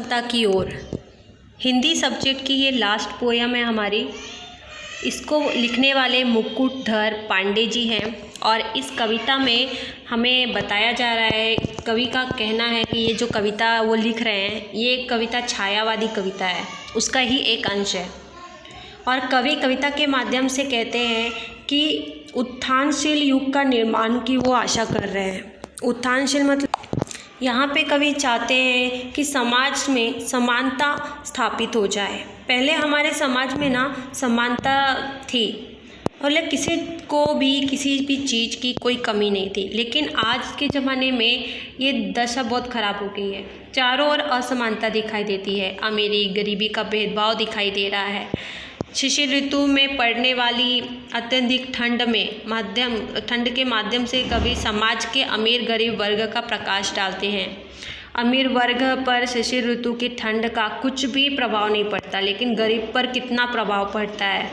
सफलता की ओर। हिंदी सब्जेक्ट की ये लास्ट पोयम है हमारी। इसको लिखने वाले मुकुटधर पांडे जी हैं और इस कविता में हमें बताया जा रहा है, कवि का कहना है कि ये जो कविता वो लिख रहे हैं ये कविता छायावादी कविता है, उसका ही एक अंश है। और कवि कविता के माध्यम से कहते हैं कि उत्थानशील युग का निर्माण की वो आशा कर रहे हैं। उत्थानशील मतलब यहाँ पे कवि चाहते हैं कि समाज में समानता स्थापित हो जाए। पहले हमारे समाज में ना समानता थी और किसी को भी किसी भी चीज़ की कोई कमी नहीं थी, लेकिन आज के ज़माने में ये दशा बहुत ख़राब हो गई है। चारों ओर असमानता दिखाई देती है, अमीरी गरीबी का भेदभाव दिखाई दे रहा है। शिशिर ऋतु में पड़ने वाली अत्यधिक ठंड के माध्यम से कवि समाज के अमीर गरीब वर्ग का प्रकाश डालते हैं। अमीर वर्ग पर शिशिर ऋतु की ठंड का कुछ भी प्रभाव नहीं पड़ता, लेकिन गरीब पर कितना प्रभाव पड़ता है।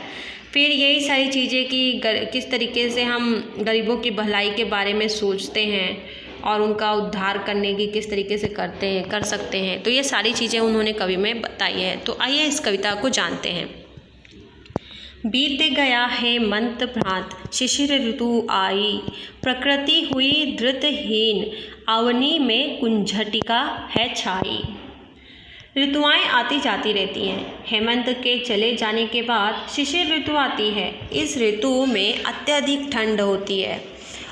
फिर यही सारी चीज़ें कि किस तरीके से हम गरीबों की भलाई के बारे में सोचते हैं और उनका उद्धार करने की किस तरीके से कर सकते हैं, तो ये सारी चीज़ें उन्होंने कवि में बताई है। तो आइए इस कविता को जानते हैं। बीत गया है मंत भ्रांत शिशिर ऋतु आई, प्रकृति हुई धृतहीन अवनी में कुंझटिका है छाई। ऋतुएं आती जाती रहती हैं। हेमंत के चले जाने के बाद शिशिर ऋतु आती है। इस ऋतु में अत्यधिक ठंड होती है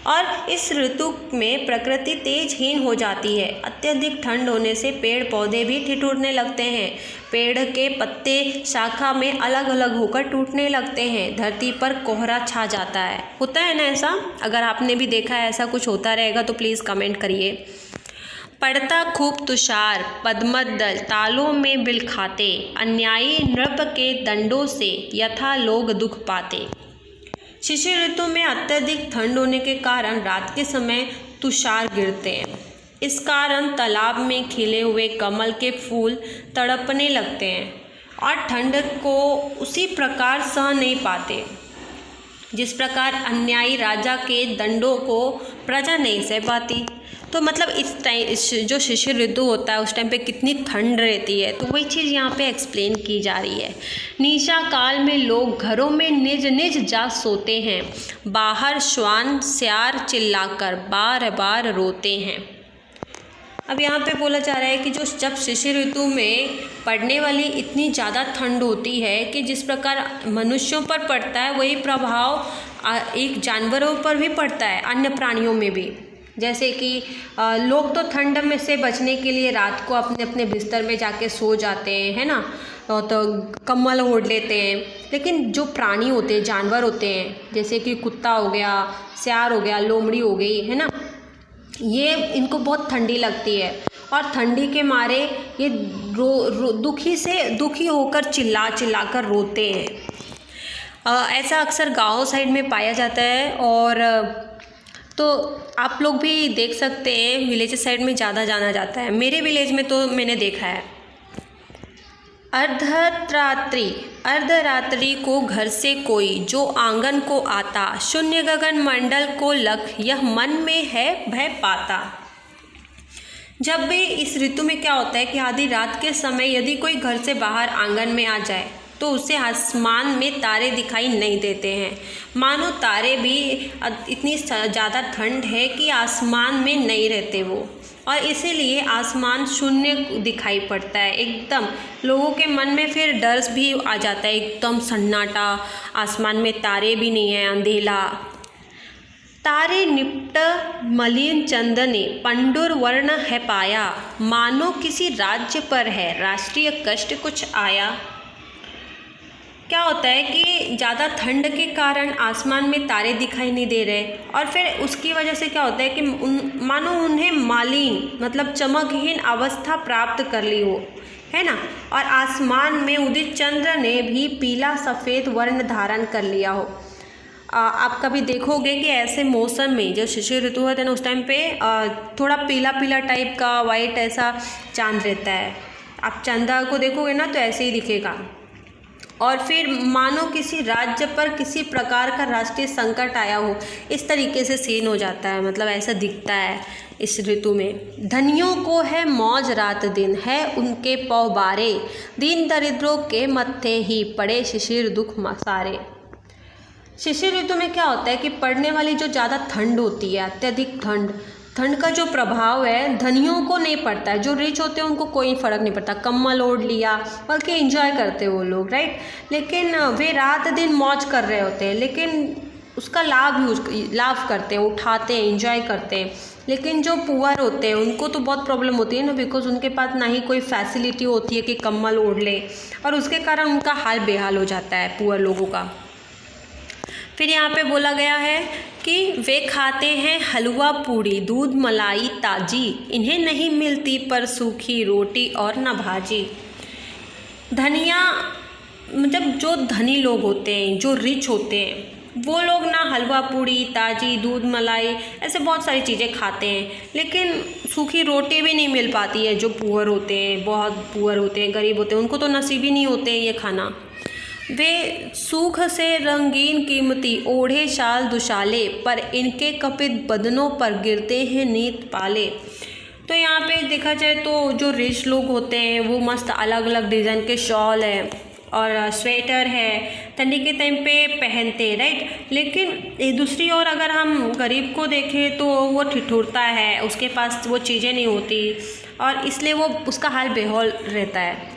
और इस ऋतु में प्रकृति तेजहीन हो जाती है। अत्यधिक ठंड होने से पेड़ पौधे भी ठिठुरने लगते हैं। पेड़ के पत्ते शाखा में अलग अलग होकर टूटने लगते हैं। धरती पर कोहरा छा जाता है। होता है ना ऐसा? अगर आपने भी देखा है ऐसा कुछ होता रहेगा तो प्लीज़ कमेंट करिए। पड़ता खूब तुषार पद्मदल तालों में बिल खाते, अन्यायी नृप के दंडों से यथा लोग दुख पाते। शिशिर ऋतु में अत्यधिक ठंड होने के कारण रात के समय तुषार गिरते हैं। इस कारण तालाब में खिले हुए कमल के फूल तड़पने लगते हैं और ठंड को उसी प्रकार सह नहीं पाते जिस प्रकार अन्यायी राजा के दंडों को प्रजा नहीं सह पाती। तो मतलब इस जो शिशिर ऋतु होता है उस टाइम पे कितनी ठंड रहती है, तो वही चीज़ यहाँ पे एक्सप्लेन की जा रही है। निशा काल में लोग घरों में निज निज जा सोते हैं, बाहर श्वान स्यार चिल्लाकर बार बार रोते हैं। अब यहाँ पे बोला जा रहा है कि जब शिशिर ऋतु में पड़ने वाली इतनी ज़्यादा ठंड होती है कि जिस प्रकार मनुष्यों पर पड़ता है वही प्रभाव एक जानवरों पर भी पड़ता है, अन्य प्राणियों में भी। जैसे कि लोग तो ठंड में से बचने के लिए रात को अपने अपने बिस्तर में जाके सो जाते हैं, है ना, तो कंबल ओढ़ लेते हैं। लेकिन जो प्राणी होते हैं, जानवर होते हैं, जैसे कि कुत्ता हो गया, स्यार हो गया, लोमड़ी हो गई, है ना, ये इनको बहुत ठंडी लगती है और ठंडी के मारे ये दुखी होकर चिल्ला कर रोते हैं। ऐसा अक्सर गाँव साइड में पाया जाता है और तो आप लोग भी देख सकते हैं विलेज साइड में ज़्यादा जाना जाता है। मेरे विलेज में तो मैंने देखा है। अर्धरात्रि को घर से कोई जो आंगन को आता, शून्य गगन मंडल को लख यह मन में है भय पाता। जब भी इस ऋतु में क्या होता है कि आधी रात के समय यदि कोई घर से बाहर आंगन में आ जाए तो उसे आसमान में तारे दिखाई नहीं देते हैं, मानो तारे भी इतनी ज़्यादा ठंड है कि आसमान में नहीं रहते वो, और इसीलिए आसमान शून्य दिखाई पड़ता है एकदम। लोगों के मन में फिर डर भी आ जाता है, एकदम सन्नाटा, आसमान में तारे भी नहीं हैं, अंधेला। तारे निपट मलिन चंदने पंडुर वर्ण है पाया, मानो किसी राज्य पर है राष्ट्रीय कष्ट कुछ आया। क्या होता है कि ज़्यादा ठंड के कारण आसमान में तारे दिखाई नहीं दे रहे और फिर उसकी वजह से क्या होता है कि मानो उन्हें मालिन मतलब चमकहीन अवस्था प्राप्त कर ली हो, है ना, और आसमान में उदित चंद्र ने भी पीला सफ़ेद वर्ण धारण कर लिया हो। आप कभी देखोगे कि ऐसे मौसम में जो शिशिर ऋतु होता है ना उस टाइम पे थोड़ा पीला पीला टाइप का वाइट ऐसा चांद रहता है। आप चंदा को देखोगे ना तो ऐसे ही दिखेगा और फिर मानो किसी राज्य पर किसी प्रकार का राष्ट्रीय संकट आया हो, इस तरीके से सीन हो जाता है, मतलब ऐसा दिखता है। इस ऋतु में। धनियों को है मौज रात दिन, है उनके पौबारे, दीन दरिद्रों के मत्थे ही पड़े शिशिर दुख सारे। शिशिर ऋतु में क्या होता है कि पड़ने वाली जो ज़्यादा ठंड होती है, अत्यधिक ठंड का जो प्रभाव है धनियों को नहीं पड़ता है। जो रिच होते हैं उनको कोई फ़र्क नहीं पड़ता, कम्बल ओढ़ लिया, बल्कि एंजॉय करते हैं वो लोग, राइट। लेकिन वे रात दिन मौज कर रहे होते हैं, लेकिन उसका लाभ करते हैं, उठाते हैं, एंजॉय करते हैं। लेकिन जो पुअर होते हैं उनको तो बहुत प्रॉब्लम होती है ना, बिकॉज उनके पास ना ही कोई फैसिलिटी होती है कि कम्बल ओढ़ ले, और उसके कारण उनका हाल बेहाल हो जाता है पुअर लोगों का। फिर यहाँ पे बोला गया है कि वे खाते हैं हलवा पूड़ी, दूध मलाई ताजी, इन्हें नहीं मिलती पर सूखी रोटी और न भाजी। धनिया मतलब जो धनी लोग होते हैं, जो रिच होते हैं, वो लोग ना हलवा पूड़ी ताजी, दूध मलाई, ऐसे बहुत सारी चीज़ें खाते हैं, लेकिन सूखी रोटी भी नहीं मिल पाती है। जो पुअर होते हैं, बहुत पुअर होते हैं, गरीब होते हैं, उनको तो नसीब ही नहीं होते ये खाना। वे सूख से रंगीन कीमती ओढ़े शाल दुशाले, पर इनके कपित बदनों पर गिरते हैं नीत पाले। तो यहाँ पे देखा जाए तो जो रिच लोग होते हैं वो मस्त अलग अलग डिज़ाइन के शॉल है और स्वेटर है, ठंडी के टाइम पे पहनते हैं, राइट। लेकिन दूसरी ओर अगर हम गरीब को देखें तो वो ठिठुरता है, उसके पास वो चीज़ें नहीं होती, और इसलिए वो उसका हाल बेहाल रहता है।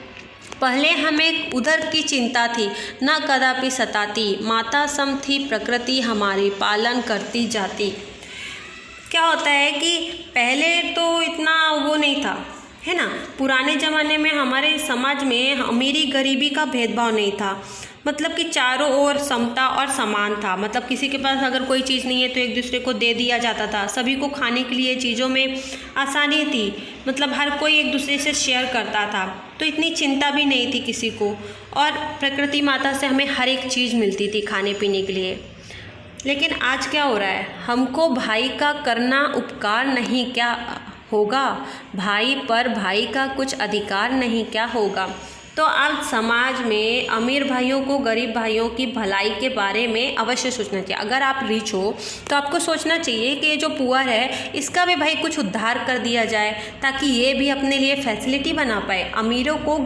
पहले हमें उधर की चिंता थी, न कदापि सताती, माता सम थी प्रकृति हमारी, पालन करती जाती। क्या होता है कि पहले तो इतना वो नहीं था, है ना। पुराने ज़माने में हमारे समाज में अमीरी गरीबी का भेदभाव नहीं था, मतलब कि चारों ओर समता और समान था। मतलब किसी के पास अगर कोई चीज़ नहीं है तो एक दूसरे को दे दिया जाता था। सभी को खाने के लिए चीज़ों में आसानी थी, मतलब हर कोई एक दूसरे से शेयर करता था, तो इतनी चिंता भी नहीं थी किसी को। और प्रकृति माता से हमें हर एक चीज़ मिलती थी खाने पीने के लिए। लेकिन आज क्या हो रहा है, हमको भाई का करना उपकार नहीं क्या होगा, भाई पर भाई का कुछ अधिकार नहीं क्या होगा। तो आज समाज में अमीर भाइयों को गरीब भाइयों की भलाई के बारे में अवश्य सोचना चाहिए। अगर आप रिच हो तो आपको सोचना चाहिए कि ये जो पुअर है इसका भी भाई कुछ उद्धार कर दिया जाए, ताकि ये भी अपने लिए फैसिलिटी बना पाए। अमीरों को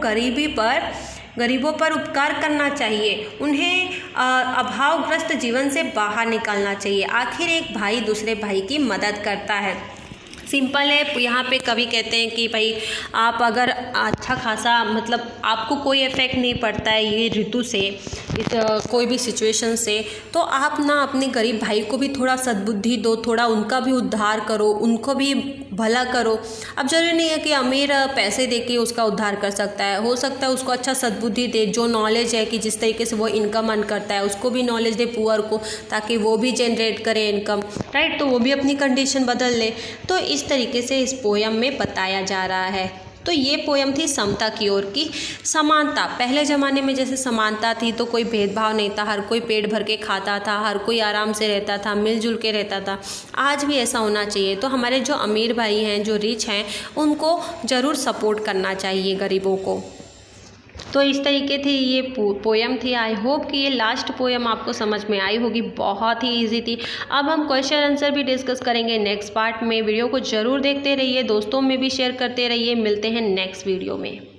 गरीबों पर उपकार करना चाहिए, उन्हें अभावग्रस्त जीवन से बाहर निकालना चाहिए। आखिर एक भाई दूसरे भाई की मदद करता है, सिंपल है। यहाँ पे कभी कहते हैं कि भाई आप अगर अच्छा खासा, मतलब आपको कोई इफ़ेक्ट नहीं पड़ता है ये ऋतु से, इस कोई भी सिचुएशन से, तो आप ना अपने गरीब भाई को भी थोड़ा सद्बुद्धि दो, थोड़ा उनका भी उद्धार करो, उनको भी भला करो। अब जरूरी नहीं है कि अमीर पैसे दे के उसका उद्धार कर सकता है, हो सकता है उसको अच्छा सद्बुद्धि दे, जो नॉलेज है कि जिस तरीके से वो इनकम अर्न करता है उसको भी नॉलेज दे पुअर को, ताकि वो भी जनरेट करे इनकम, राइट। तो वो भी अपनी कंडीशन बदल ले। तो इस तरीके से इस पोयम में बताया जा रहा है। तो ये पोयम थी समता की ओर की, समानता। पहले ज़माने में जैसे समानता थी तो कोई भेदभाव नहीं था, हर कोई पेट भर के खाता था, हर कोई आराम से रहता था, मिलजुल के रहता था। आज भी ऐसा होना चाहिए। तो हमारे जो अमीर भाई हैं, जो रिच हैं, उनको ज़रूर सपोर्ट करना चाहिए गरीबों को। तो इस तरीके थी ये पोयम थी। आई होप कि ये लास्ट पोयम आपको समझ में आई होगी, बहुत ही इजी थी। अब हम क्वेश्चन आंसर भी डिस्कस करेंगे नेक्स्ट पार्ट में। वीडियो को ज़रूर देखते रहिए, दोस्तों में भी शेयर करते रहिए। मिलते हैं नेक्स्ट वीडियो में।